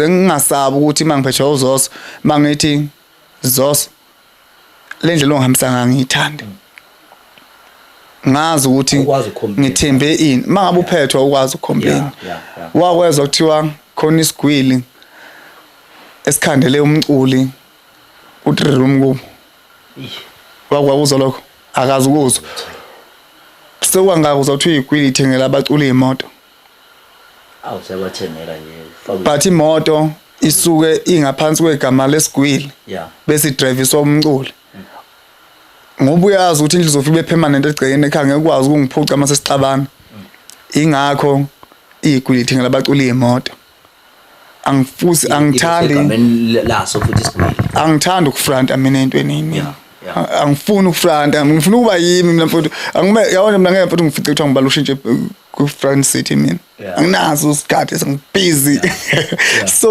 Ngingasabi ukuthi mangiphethwe uZoso mangithi Zoso le ndlela ongihambisanga ngiyithanda. Ngazi ukuthi ngithembe ini mangabe uphethwe ukwazi ukukhompeni. Wakwezwa kuthiwa khona isigwili esikhandele umculi u3 room kubo. Wakwakuza lokho akazi ukuzwa. Sekwangakuzwa ukuthi igwili ithengela abaculi imoto. Awusebathengela nje. But imoto isuke ingaphansi kwegama lesigwili. Bese idriviswa umculi. Ngoba uyazi ukuthi indlu zofika permanent egcekeni ekhanga ekwazi ukungiphuca mase sixabana. Ingakho igwili ithengela abaculi imoto. Angifusi angithandi laso futhi isigwili. Angithandi ukufront mina entweni. Angifuni ukufront, ngifuna ukuba yimi mina mfowethu. Yabona mina ngeke mfowethu ngifice ukuthi ngibala ushintshe ku front city mina. Anginazo isikhathi sengibusy. So